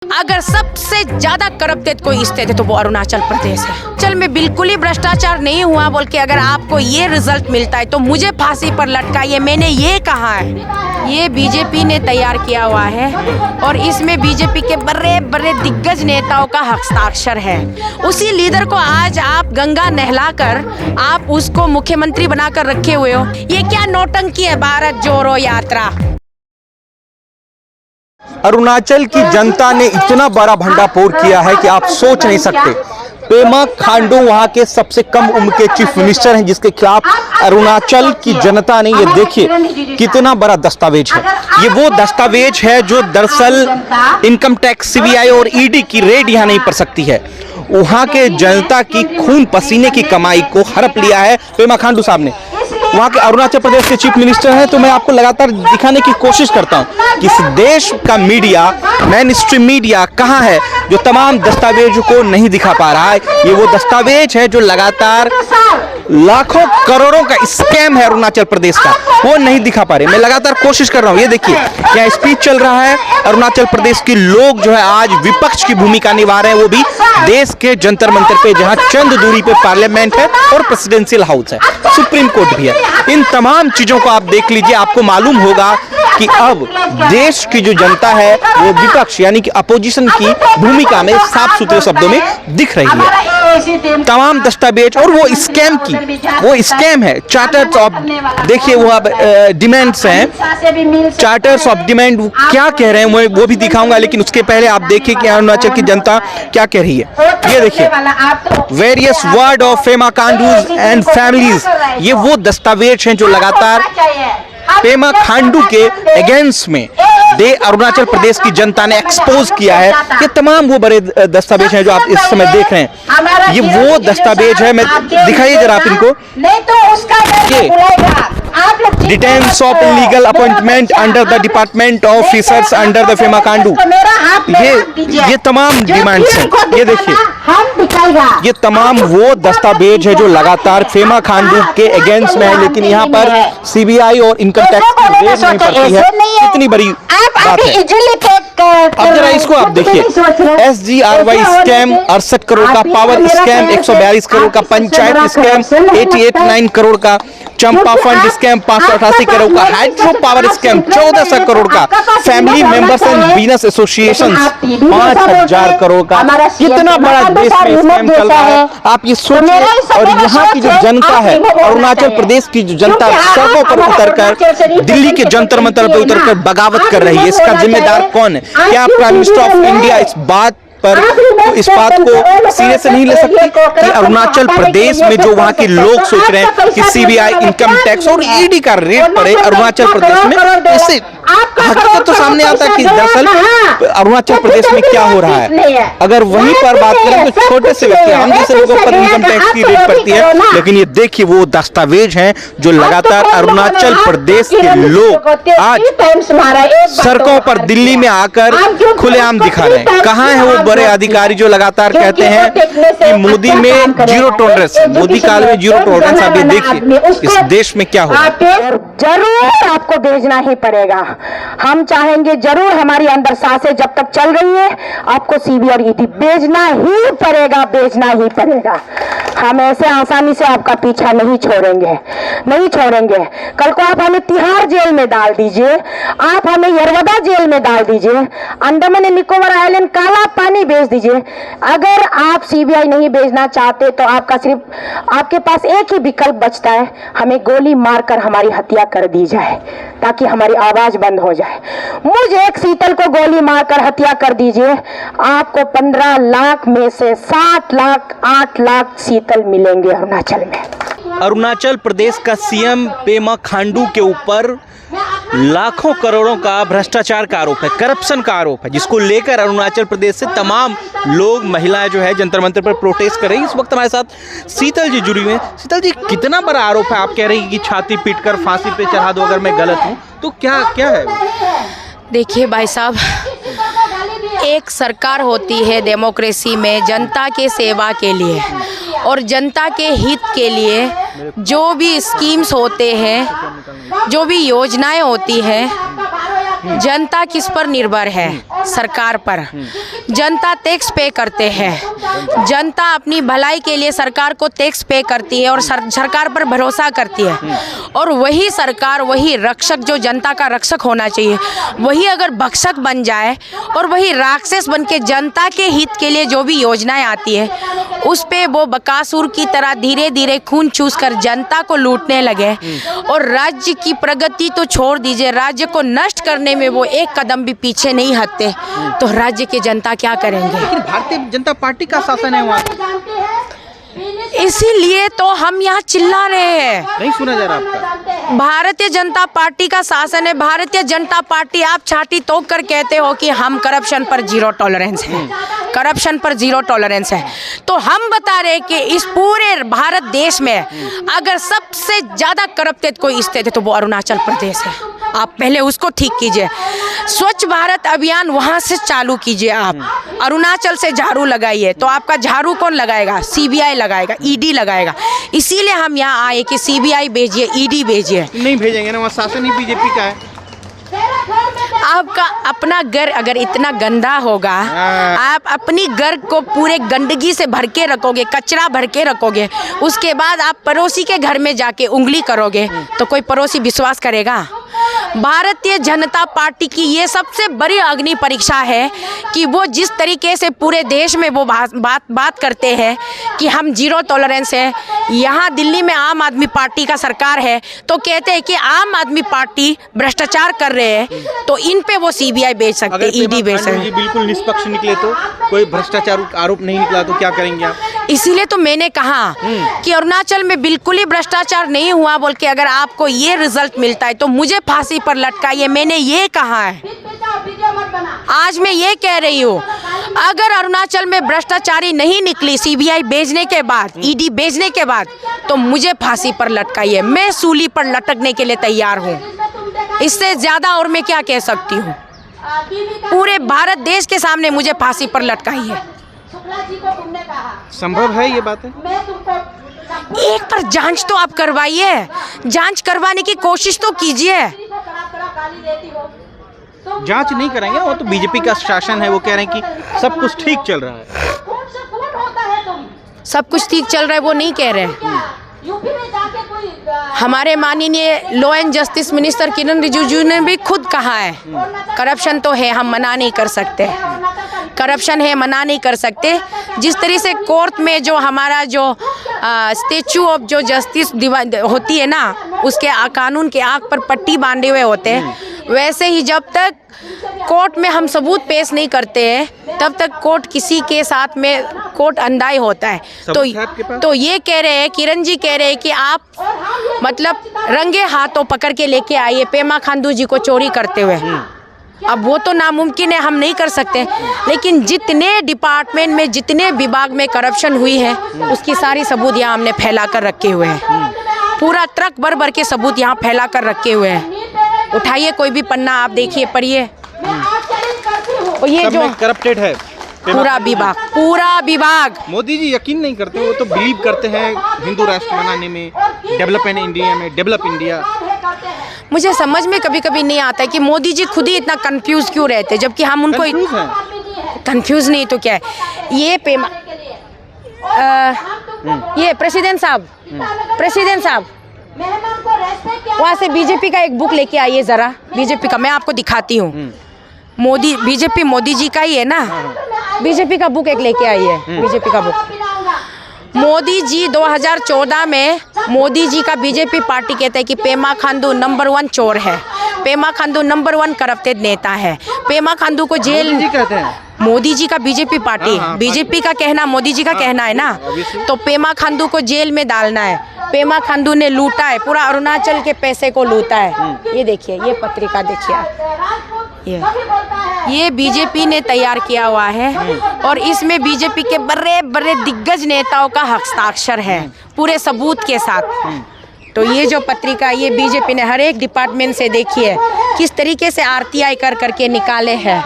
अगर सबसे ज्यादा करप्टेड कोई स्टेट है तो वो अरुणाचल प्रदेश है। चल में बिल्कुल ही भ्रष्टाचार नहीं हुआ बोल के अगर आपको ये रिजल्ट मिलता है तो मुझे फांसी पर लटकाइए, मैंने ये कहा है। ये बीजेपी ने तैयार किया हुआ है और इसमें बीजेपी के बड़े बड़े दिग्गज नेताओं का हस्ताक्षर है। उसी लीडर को आज आप गंगा नहलाकर आप उसको मुख्यमंत्री बनाकर रखे हुए हो। ये क्या नौटंकी है? भारत जोड़ो यात्रा। अरुणाचल की जनता ने इतना बड़ा भंडाफोड़ किया है कि आप सोच नहीं सकते। पेमा खांडू वहां के सबसे कम उम्र के चीफ मिनिस्टर हैं जिसके खिलाफ अरुणाचल की जनता ने, ये देखिए कितना बड़ा दस्तावेज है। ये वो दस्तावेज है जो दरअसल इनकम टैक्स, सीबीआई और ईडी की रेड यहां नहीं पड़ सकती है। वहां के जनता की खून पसीने की कमाई को हड़प लिया है पेमा खांडू साहब ने। वहाँ के अरुणाचल प्रदेश के चीफ मिनिस्टर हैं, तो मैं आपको लगातार दिखाने की कोशिश करता हूँ कि इस देश का मीडिया, मेन स्ट्रीम मीडिया कहाँ है जो तमाम दस्तावेजों को नहीं दिखा पा रहा है। ये वो दस्तावेज है जो लगातार लाखों करोड़ों का स्कैम है अरुणाचल प्रदेश का, वो नहीं दिखा पा रहे। मैं लगातार कोशिश कर रहा हूँ। ये देखिए यहाँ स्पीच चल रहा है। अरुणाचल प्रदेश के लोग जो है आज विपक्ष की भूमिका निभा रहे हैं, वो भी देश के जंतर मंतर पे, जहाँ चंद दूरी पे पार्लियामेंट है और प्रेसिडेंशियल हाउस है, सुप्रीम कोर्ट भी है। इन तमाम चीजों को आप देख लीजिए, आपको मालूम होगा कि अब देश की जो जनता है वो विपक्ष यानी कि अपोजिशन की भूमिका में साफ सुथरे शब्दों में दिख रही है। तमाम दस्तावेज और वो स्कैम की, वो स्कैम है। चार्टर्स ऑफ, देखिए वो अब डिमांड्स हैं, चार्टर्स ऑफ डिमांड क्या कह रहे हैं मैं वो भी दिखाऊंगा, लेकिन उसके पहले आप देखिए कि अरुणाचल की जनता क्या कह रही है। ये देखिए various word of Pema Khandu and families, ये वो दस्तावेज हैं जो लगातार पेमा खांडू के अगेंस्ट में अरुणाचल प्रदेश की जनता ने एक्सपोज किया है। ये तमाम वो बड़े दस्तावेज हैं जो आप इस समय देख रहे हैं। ये वो दस्तावेज है, मैं दिखाइए जरा आप इनको। Detention of illegal appointment under the department of officers under the Pema Khandu, ये तमाम डिमांड्स हैं। ये देखिए ये तमाम वो दस्तावेज है जो लगातार पेमा खांडू के अगेंस्ट में है, लेकिन यहाँ पर सीबीआई और इनकम टैक्स की रेड नहीं पड़ती है। इतनी बड़ी बात है। अब जरा इसको आप देखिए, SGRY स्कैम 68 करोड़ का, पावर स्कैम 142 करोड़ का, पंचायत स्कैम 88 करोड़ का, चंपा फंड स्कैम 588 करोड़ का, हाइड्रो पावर स्कैम 1400 करोड़ का, family members and business association 5000 crore का। कितना बड़ा देश में स्कैम चल रहा है आप ये सोचिए। और यहाँ की जो जनता है, अरुणाचल प्रदेश की जो जनता सड़कों पर उतरकर, दिल्ली के जंतर मंतर पर उतरकर बगावत कर रही है, इसका जिम्मेदार कौन है? क्या प्राइम मिनिस्टर ऑफ इंडिया इस बात को सीने से नहीं ले सकते कि अरुणाचल प्रदेश में जो वहां के लोग सोच रहे हैं कि सीबीआई, इनकम टैक्स और ईडी का रेड पड़े अरुणाचल प्रदेश में, इससे हकीकत तो सामने आता है कि दरअसल अरुणाचल प्रदेश में क्या हो रहा है। अगर वहीं पर बात करें तो छोटे से व्यक्ति, हम जैसे लोगों पर इनकम टैक्स की रेड पड़ती है, लेकिन ये देखिए वो दस्तावेज हैं जो लगातार अरुणाचल प्रदेश के लोग आज सड़कों पर दिल्ली में आकर खुलेआम दिखा रहे हैं। कहाँ है वो बड़े अधिकारी जो लगातार कहते हैं कि मोदी में जीरो टॉलरेंस, मोदी काल में जीरो टॉलरेंस। आप ये देखिए इस देश में क्या हो रहा है। जरूर आपको भेजना ही पड़ेगा। हम चाहेंगे जरूर, हमारी अंदर सांसें जब तक चल रही है आपको सीबीआई और ईडी भेजना ही पड़ेगा, भेजना ही पड़ेगा। हम ऐसे आसानी से आपका पीछा नहीं छोड़ेंगे, नहीं छोड़ेंगे। कल को आप हमें तिहाड़ जेल में डाल दीजिए, आप हमें यरवदा जेल में डाल दीजिए, अंडमान एंड निकोबार आइलैंड काला पानी भेज दीजिए। अगर आप सीबीआई नहीं भेजना चाहते तो आपका सिर्फ आपके पास एक ही विकल्प बचता है, हमें गोली मारकर हमारी हत्या कर दी जाए ताकि हमारी आवाज बंद हो जाए। मुझे एक शीतल को गोली मारकर हत्या कर दीजिए, आपको 15 लाख में से 7 लाख 8 लाख शीतल मिलेंगे अरुणाचल में। अरुणाचल प्रदेश का सीएम पेमा खांडू के ऊपर लाखों करोड़ों का भ्रष्टाचार का आरोप है, करप्शन का आरोप है, जिसको लेकर अरुणाचल प्रदेश से तमाम लोग, महिलाएं जो है जंतर मंतर पर प्रोटेस्ट कर रही हैं। इस वक्त हमारे साथ शीतल जी जुड़ी हुई हैं। शीतल जी, कितना बड़ा आरोप है? आप कह रही हैं कि छाती पीटकर फांसी पे चढ़ा दो अगर मैं गलत हूँ, तो क्या है? देखिए भाई साहब, एक सरकार होती है डेमोक्रेसी में जनता के सेवा के लिए और जनता के हित के लिए जो भी स्कीम्स होते हैं, जो भी योजनाएं होती हैं, जनता किस पर निर्भर है? सरकार पर। जनता टैक्स पे करते हैं, जनता अपनी भलाई के लिए सरकार को टैक्स पे करती है और सरकार पर भरोसा करती है। और वही सरकार, वही रक्षक जो जनता का रक्षक होना चाहिए, वही अगर भक्षक बन जाए और वही राक्षस बन के जनता के हित के लिए जो भी योजनाएं आती है उस पे वो बकासुर की तरह धीरे धीरे खून चूस कर जनता को लूटने लगे और राज्य की प्रगति तो छोड़ दीजिए, राज्य को नष्ट करने में वो एक कदम भी पीछे नहीं हटते, तो राज्य की जनता क्या करेंगे? लेकिन भारतीय जनता पार्टी का शासन है वहाँ, इसीलिए तो हम यहाँ चिल्ला रहे हैं। नहीं सुना जा रहा आपका। भारतीय जनता पार्टी का शासन है। भारतीय जनता पार्टी, आप छाती तोड़ कर कहते हो कि हम करप्शन पर जीरो टॉलरेंस है, करप्शन पर जीरो टॉलरेंस है, तो हम बता रहे हैं कि इस पूरे भारत देश में अगर सबसे ज्यादा करप्टेड कोई स्टेट है तो वो अरुणाचल प्रदेश है। आप पहले उसको ठीक कीजिए। स्वच्छ भारत अभियान वहाँ से चालू कीजिए। आप अरुणाचल से झाड़ू लगाइए, तो आपका झाड़ू कौन लगाएगा? सीबीआई लगाएगा, ईडी लगाएगा। इसीलिए हम यहाँ आए कि सीबीआई भेजिए, ईडी भेजिए। नहीं भेजेंगे ना, वहाँ शासन ही बीजेपी का है। आपका अपना घर अगर इतना गंदा होगा, आप अपनी घर को पूरे गंदगी से भर के रखोगे, कचरा भर के रखोगे, उसके बाद आप पड़ोसी के घर में जाके उंगली करोगे तो कोई पड़ोसी विश्वास करेगा? भारतीय जनता पार्टी की ये सबसे बड़ी अग्नि परीक्षा है कि वो जिस तरीके से पूरे देश में वो बात करते हैं कि हम जीरो टॉलरेंस है। यहाँ दिल्ली में आम आदमी पार्टी का सरकार है तो कहते हैं कि आम आदमी पार्टी भ्रष्टाचार कर रहे हैं, तो इन पे वो सीबीआई भेज सकते, ईडी भेज सकते। बिल्कुल निष्पक्ष निकले तो, कोई भ्रष्टाचार आरोप नहीं निकला तो क्या करेंगे आप? इसीलिए तो मैंने कहा कि अरुणाचल में बिल्कुल ही भ्रष्टाचार नहीं हुआ बोल के अगर आपको ये रिजल्ट मिलता है तो मुझे फांसी पर लटकाइए, मैंने ये कहा है। आज मैं ये कह रही हूँ, अगर अरुणाचल में भ्रष्टाचारी नहीं निकली सीबीआई भेजने के बाद, ईडी भेजने के बाद, तो मुझे फांसी पर लटकाइए। मैं सूली पर लटकने के लिए तैयार हूँ। इससे ज्यादा और मैं क्या कह सकती हूँ? पूरे भारत देश के सामने मुझे फांसी पर लटकाइए। संभव है ये बात है? एक बार जांच तो आप करवाइए, जांच करवाने की कोशिश तो कीजिए। जांच नहीं कराएंगे, वो तो बीजेपी का शासन है, वो कह रहे हैं कि सब कुछ ठीक चल रहा है। सब कुछ ठीक चल रहा है वो नहीं कह रहे हैं। हमारे माननीय लॉ एंड जस्टिस मिनिस्टर किरण रिजिजू ने भी खुद कहा है करप्शन तो है, हम मना नहीं कर सकते, करप्शन है, मना नहीं कर सकते। जिस तरह से कोर्ट में जो हमारा जो स्टेचू ऑफ जो जस्टिस होती है ना, उसके कानून के आँख पर पट्टी बांधे हुए होते हैं, वैसे ही जब तक कोर्ट में हम सबूत पेश नहीं करते हैं तब तक कोर्ट किसी के साथ में कोर्ट अंधाई होता है। तो ये कह रहे हैं, किरण जी कह रहे हैं कि आप मतलब रंगे हाथों पकड़ के लेके आइए पेमा खांडू जी को चोरी करते हुए। अब वो तो नामुमकिन है, हम नहीं कर सकते, लेकिन जितने डिपार्टमेंट में, जितने विभाग में करप्शन हुई है उसकी सारी सबूत यहाँ हमने फैला कर रखे हुए हैं। पूरा ट्रक भर भर के सबूत यहाँ फैला कर रखे हुए हैं। उठाइए कोई भी पन्ना, आप देखिए, पढ़िए। और ये जो करप्टेड है पूरा विभाग, पूरा विभाग। मोदी जी यकीन नहीं करते, वो तो बिलीव करते हैं हिंदू राष्ट्र बनाने में, डेवलपमेंट इंडिया में, डेवलप इंडिया। मुझे समझ में कभी कभी नहीं आता है कि मोदी जी खुद ही इतना कंफ्यूज क्यों रहते, जबकि हम उनको कंफ्यूज नहीं तो क्या है। ये ये प्रेसिडेंट साहब वहाँ से बीजेपी का एक बुक लेके आइए जरा, बीजेपी का, मैं आपको दिखाती हूँ। मोदी, बीजेपी मोदी जी का ही है ना, बीजेपी का बुक एक लेके आइए, बीजेपी का बुक। मोदी जी 2014 में मोदी जी का बीजेपी पार्टी कहते हैं कि पेमा खांडू नंबर 1 चोर है, पेमा खांडू नंबर 1 करप्टेड नेता है। पेमा खांडू को जेल कहते हैं मोदी जी का बीजेपी पार्टी, बीजेपी का कहना, मोदी जी का कहना है ना, तो पेमा खांडू को जेल में डालना है। पेमा खांडू ने लूटा है, पूरा अरुणाचल के पैसे को लूटा है। ये देखिए, ये पत्रिका देखिए, ये बीजेपी ने तैयार किया हुआ है और इसमें बीजेपी के बड़े बड़े दिग्गज नेताओं का हस्ताक्षर है पूरे सबूत के साथ। तो ये जो पत्रिका ये बीजेपी ने हर एक डिपार्टमेंट से देखिए किस तरीके से आरटीआई कर करके निकाले हैं।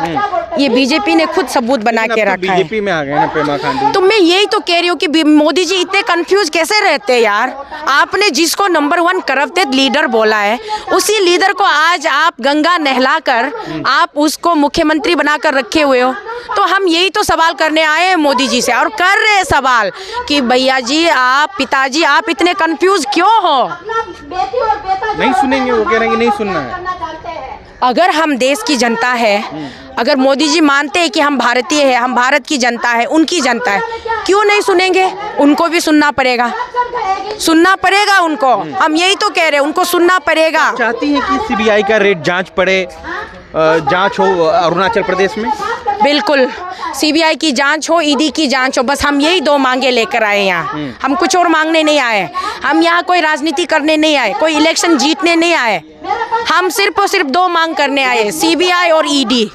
ये बीजेपी ने खुद सबूत बना के रखा है। बीजेपी में आ गए ना पेमा खांडू। तो मैं यही तो कह रही हूँ कि मोदी जी इतने कंफ्यूज कैसे रहते हैं यार। आपने जिसको नंबर 1 करप्टेड लीडर बोला है उसी लीडर को आज आप गंगा नहलाकर आप उसको मुख्यमंत्री बनाकर रखे हुए हो। तो हम यही तो सवाल करने आए हैं मोदी जी से और कर रहे हैं सवाल कि भैया जी आप पिताजी आप इतने कंफ्यूज क्यों हो। नहीं सुनेंगे, वो कह रहे हैं कि नहीं सुनना है। अगर हम देश की जनता है, अगर मोदी जी मानते हैं कि हम भारतीय हैं, हम भारत की जनता है, उनकी जनता है, क्यों नहीं सुनेंगे। उनको भी सुनना पड़ेगा, सुनना पड़ेगा उनको। हम यही तो कह रहे हैं उनको सुनना पड़ेगा। चाहती हैं कि सीबीआई का रेड जांच पड़े, जांच हो अरुणाचल प्रदेश में। बिल्कुल सीबीआई की जांच हो, ईडी की जांच हो, बस हम यही 2 मांगे लेकर आए यहाँ। हम कुछ और मांगने नहीं आए, हम यहाँ कोई राजनीति करने नहीं आए, कोई इलेक्शन जीतने नहीं आए। हम सिर्फ और सिर्फ 2 मांग करने आए, सीबीआई और ईडी।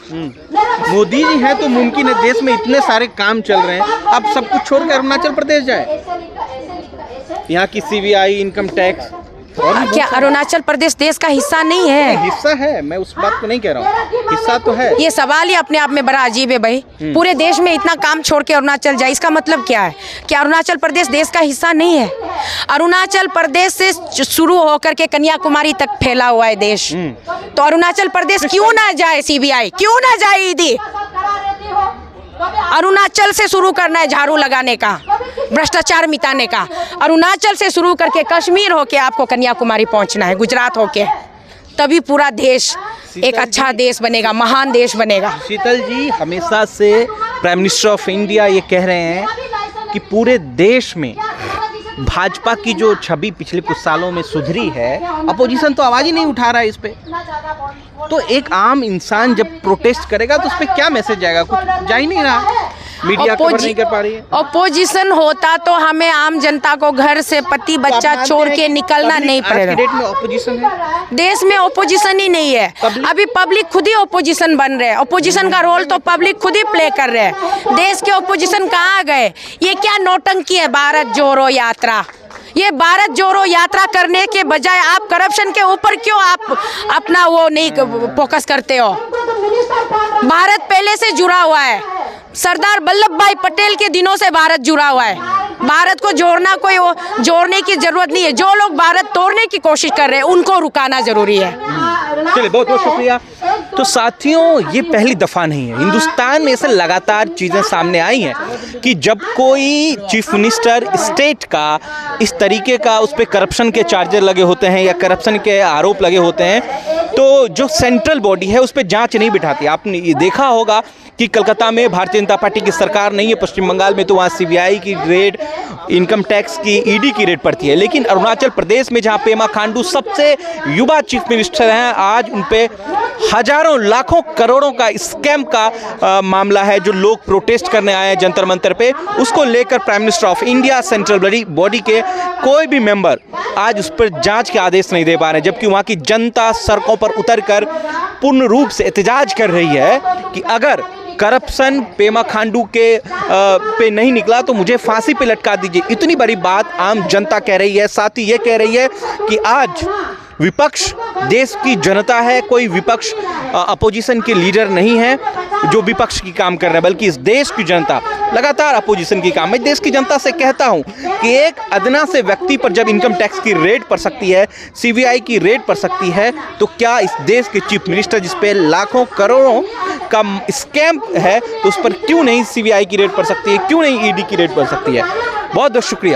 मोदी जी हैं तो मुमकिन है, देश में इतने सारे काम चल रहे हैं, अब सब कुछ छोड़ कर अरुणाचल प्रदेश जाए। यहाँ की सीबीआई, इनकम टैक्स। क्या अरुणाचल प्रदेश देश का हिस्सा नहीं है? हिस्सा है, मैं उस बात को नहीं कह रहा हूँ, हिस्सा तो है। ये सवाल ही अपने आप में बड़ा अजीब है भाई। पूरे देश में इतना काम छोड़ के अरुणाचल जाए, इसका मतलब क्या है? क्या अरुणाचल प्रदेश देश का हिस्सा नहीं है? अरुणाचल प्रदेश से शुरू होकर के कन्याकुमारी तक फैला हुआ है देश। तो अरुणाचल प्रदेश क्यों ना जाए सीबीआई, क्यों ना जाए ईडी? अरुणाचल से शुरू करना है झाड़ू लगाने का, भ्रष्टाचार मिटाने का। अरुणाचल से शुरू करके कश्मीर होके आपको कन्याकुमारी पहुंचना है, गुजरात होके, तभी पूरा देश एक अच्छा देश बनेगा, महान देश बनेगा। शीतल जी, हमेशा से प्राइम मिनिस्टर ऑफ इंडिया ये कह रहे हैं कि पूरे देश में भाजपा की जो छवि पिछले कुछ सालों में सुधरी है, अपोजिशन तो आवाज ही नहीं उठा रहा है इस पे। तो एक आम इंसान जब प्रोटेस्ट करेगा तो उस पर क्या मैसेज जाएगा? कुछ जा ही नहीं रहा, मीडिया कवर नहीं कर पा रही है। अपोजिशन होता तो हमें आम जनता को घर से पति बच्चा छोड़ के निकलना नहीं पड़ेगा। डेट में अपोजिशन है, देश में अपोजिशन ही नहीं है। अभी पब्लिक खुद ही अपोजिशन बन रहे हैं। अपोजिशन का रोल तो पब्लिक खुद ही प्ले कर रहे हैं। देश के अपोजिशन कहाँ गए? ये क्या नौटंकी है भारत जोड़ो यात्रा? ये भारत जोड़ो यात्रा करने के बजाय आप करप्शन के ऊपर क्यों आप अपना वो नहीं फोकस करते हो? भारत पहले से जुड़ा हुआ है, सरदार वल्लभ भाई पटेल के दिनों से भारत जुड़ा हुआ है। भारत को जोड़ना कोई जोड़ने की जरूरत नहीं है। जो लोग भारत तोड़ने की कोशिश कर रहे हैं उनको रुकाना जरूरी है। चलिए, बहुत बहुत शुक्रिया। तो साथियों, ये पहली दफा नहीं है, हिंदुस्तान में ऐसे लगातार चीजें सामने आई हैं कि जब कोई चीफ मिनिस्टर स्टेट का इस तरीके का उस पर करप्शन के चार्जेस लगे होते हैं या करप्शन के आरोप लगे होते हैं तो जो सेंट्रल बॉडी है उस पर जांच नहीं बिठाती। आपने ये देखा होगा कि कलकत्ता में भारतीय जनता पार्टी की सरकार नहीं है, पश्चिम बंगाल में तो वहाँ सीबीआई की रेड, इनकम टैक्स की ईडी की रेड पड़ती है। लेकिन अरुणाचल प्रदेश में जहाँ पेमा खांडू सबसे युवा चीफ मिनिस्टर हैं, आज उन पे हजारों लाखों करोड़ों का स्कैम का मामला है। जो लोग प्रोटेस्ट करने आए हैं जंतर मंतर पे, उसको लेकर prime minister of India, central body के कोई भी मेंबर आज उस पर जांच के आदेश नहीं दे पा रहे, जबकि वहाँ की जनता सड़कों पर उतरकर पूर्ण रूप से एहतजाज कर रही है कि अगर करप्शन पेमा खांडू के पे नहीं निकला तो मुझे फांसी पे लटका दीजिए। इतनी बड़ी बात आम जनता कह रही है। साथ ही ये कह रही है कि आज विपक्ष देश की जनता है, कोई विपक्ष अपोजिशन के लीडर नहीं है जो विपक्ष की काम कर रहे हैं, बल्कि इस देश की जनता लगातार अपोजिशन की काम। मैं देश की जनता से कहता हूं कि एक अदना से व्यक्ति पर जब इनकम टैक्स की रेड पड़ सकती है, सीबीआई की रेड पड़ सकती है, तो क्या इस देश के चीफ मिनिस्टर जिस पे लाखों करोड़ों का स्कैम है, तो उस पर क्यों नहीं सीबीआई की रेड पड़ सकती है, क्यों नहीं ईडी की रेड पड़ सकती है? बहुत बहुत शुक्रिया।